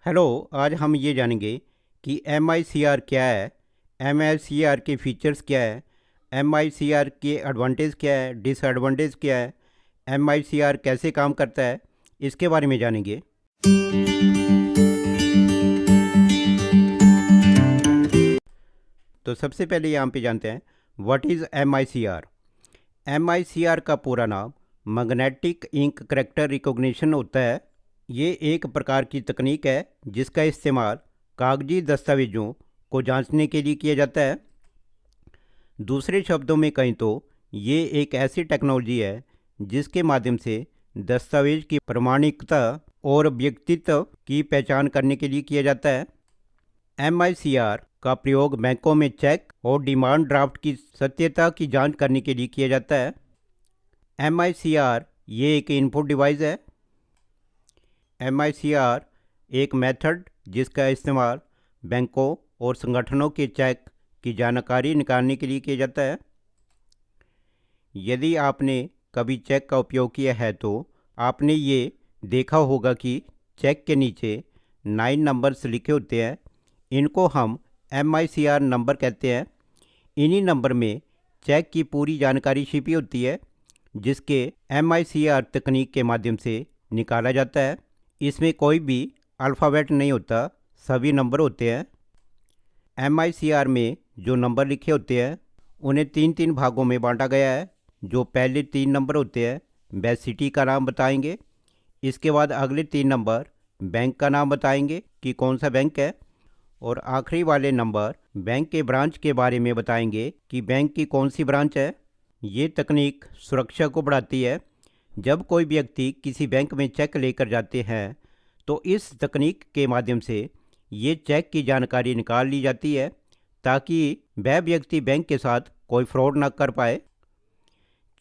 Hello. आज हम ये जानेंगे कि एम आई सी आर क्या है, एम आई सी आर के फीचर्स क्या है, एम आई सी आर के एडवांटेज क्या है, डिसएडवांटेज क्या है, एम आई सी आर कैसे काम करता है, इसके बारे में जानेंगे। तो सबसे पहले यहाँ पे जानते हैं what is M I C R. M I C R का पूरा नाम मैग्नेटिक इंक करैक्टर रिकॉग्निशन होता है। ये एक प्रकार की तकनीक है जिसका इस्तेमाल कागजी दस्तावेज़ों को जांचने के लिए किया जाता है। दूसरे शब्दों में कहें तो ये एक ऐसी टेक्नोलॉजी है जिसके माध्यम से दस्तावेज की प्रामाणिकता और व्यक्तित्व की पहचान करने के लिए किया जाता है। एम आई सी आर का प्रयोग बैंकों में चेक और डिमांड ड्राफ्ट की सत्यता की जांच करने के लिए किया जाता है। एम आई सी आर ये एक इनपुट डिवाइस है। एम आई सी आर एक मेथड जिसका इस्तेमाल बैंकों और संगठनों के चेक की जानकारी निकालने के लिए किया जाता है। यदि आपने कभी चेक का उपयोग किया है तो आपने ये देखा होगा कि चेक के नीचे 9 नंबर्स लिखे होते हैं। इनको हम M I C are number कहते हैं। इन्हीं नंबर में चेक की पूरी जानकारी छिपी होती है जिसके एम आई सी आर तकनीक के माध्यम से निकाला जाता है। इसमें कोई भी अल्फ़ाबेट नहीं होता, सभी नंबर होते हैं। एम आई सी आर में जो नंबर लिखे होते हैं उन्हें 3-3 भागों में बांटा गया है। जो पहले 3 नंबर होते हैं वह सिटी का नाम बताएंगे। इसके बाद अगले 3 नंबर बैंक का नाम बताएंगे कि कौन सा बैंक है, और आखिरी वाले नंबर बैंक के ब्रांच के बारे में बताएंगे कि बैंक की कौन सी ब्रांच है। ये तकनीक सुरक्षा को बढ़ाती है। जब कोई व्यक्ति किसी बैंक में चेक लेकर जाते हैं तो इस तकनीक के माध्यम से ये चेक की जानकारी निकाल ली जाती है ताकि वह व्यक्ति बैंक के साथ कोई फ्रॉड ना कर पाए।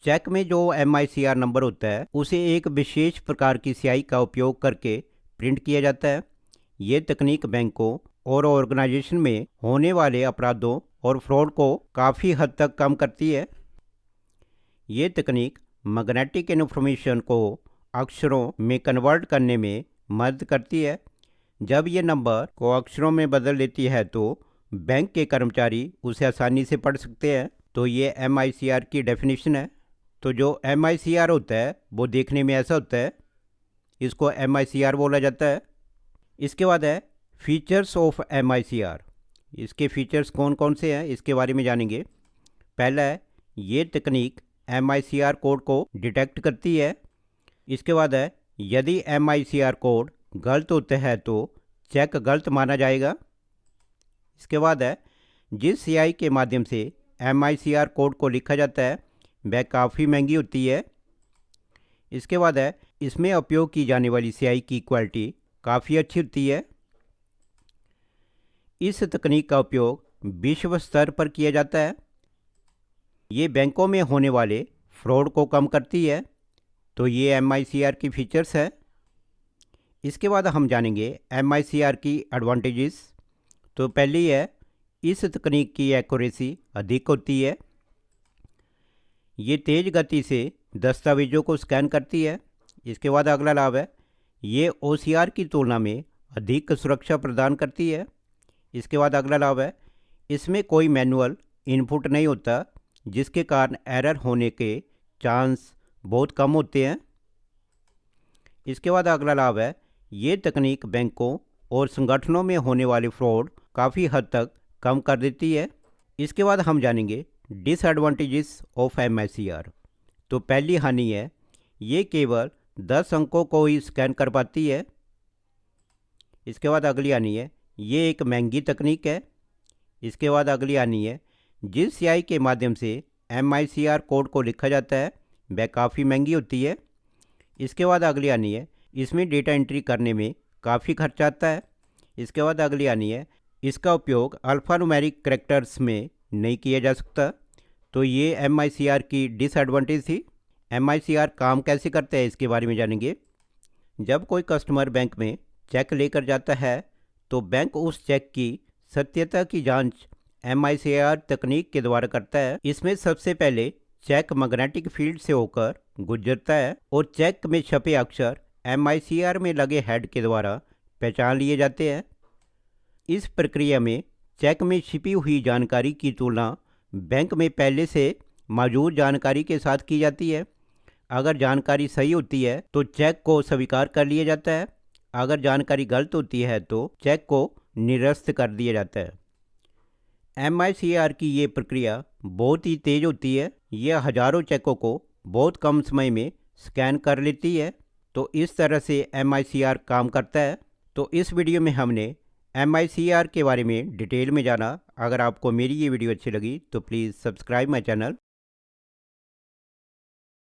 चेक में जो M I C are number होता है उसे एक विशेष प्रकार की स्याही का उपयोग करके प्रिंट किया जाता है। ये तकनीक बैंकों और ऑर्गेनाइजेशन में होने वाले अपराधों और फ्रॉड को काफ़ी हद तक कम करती है। ये तकनीक मैग्नेटिक इन्फॉर्मेशन को अक्षरों में कन्वर्ट करने में मदद करती है। जब ये नंबर को अक्षरों में बदल लेती है तो बैंक के कर्मचारी उसे आसानी से पढ़ सकते हैं। तो ये एम आई सी आर की डेफिनेशन है। तो जो एम आई सी आर होता है वो देखने में ऐसा होता है, इसको एम आई सी आर बोला जाता है। इसके बाद है features of M I C R. इसके फीचर्स कौन कौन से हैं इसके बारे में जानेंगे। पहला है ये तकनीक M I C R code को डिटेक्ट करती है। इसके बाद है यदि M I C R code गलत होता है तो चेक गलत माना जाएगा। इसके बाद है जिस सीआई के माध्यम से M I C R code को लिखा जाता है वह काफ़ी महंगी होती है। इसके बाद है इसमें उपयोग की जाने वाली सीआई की क्वालिटी काफ़ी अच्छी होती है। इस तकनीक का उपयोग विश्व स्तर पर किया जाता है। ये बैंकों में होने वाले फ्रॉड को कम करती है। तो ये एम आई सी आर की फीचर्स है। इसके बाद हम जानेंगे एम आई सी आर की एडवांटेजेस। तो पहली है इस तकनीक की एक्यूरेसी अधिक होती है। ये तेज़ गति से दस्तावेज़ों को स्कैन करती है। इसके बाद अगला लाभ है ये ओ सी आर की तुलना में अधिक सुरक्षा प्रदान करती है। इसके बाद अगला लाभ है इसमें कोई मैनुअल इनपुट नहीं होता जिसके कारण एरर होने के चांस बहुत कम होते हैं। इसके बाद अगला लाभ है ये तकनीक बैंकों और संगठनों में होने वाले फ्रॉड काफ़ी हद तक कम कर देती है। इसके बाद हम जानेंगे disadvantages of M I C R. तो पहली हानि है ये केवल 10 अंकों को ही स्कैन कर पाती है। इसके बाद अगली हानि है ये एक महंगी तकनीक है। इसके बाद अगली हानि है जिस सीआई के माध्यम से M I C R code को लिखा जाता है वह काफ़ी महंगी होती है। इसके बाद अगली हानि है इसमें डेटा एंट्री करने में काफ़ी खर्चा आता है। इसके बाद अगली हानि है इसका उपयोग अल्फ़ान्यूमेरिक करैक्टर्स में नहीं किया जा सकता। तो ये एम आई सी आर की डिसएडवांटेज थी। एम आई सी आर काम कैसे करता है इसके बारे में जानेंगे। जब कोई कस्टमर बैंक में चेक लेकर जाता है तो बैंक उस चेक की सत्यता की जांच एम आई सी आर तकनीक के द्वारा करता है। इसमें सबसे पहले चेक मैग्नेटिक फील्ड से होकर गुजरता है और चेक में छपे अक्षर एम आई सी आर में लगे हेड के द्वारा पहचान लिए जाते हैं। इस प्रक्रिया में चेक में छिपी हुई जानकारी की तुलना बैंक में पहले से मौजूद जानकारी के साथ की जाती है। अगर जानकारी सही होती है तो चेक को स्वीकार कर लिया जाता है। अगर जानकारी गलत होती है तो चेक को निरस्त कर दिया जाता है। MICR की ये प्रक्रिया बहुत ही तेज़ होती है। यह हज़ारों चेकों को बहुत कम समय में स्कैन कर लेती है। तो इस तरह से MICR काम करता है। तो इस वीडियो में हमने MICR के बारे में डिटेल में जाना। अगर आपको मेरी ये वीडियो अच्छी लगी तो प्लीज़ सब्सक्राइब माई चैनल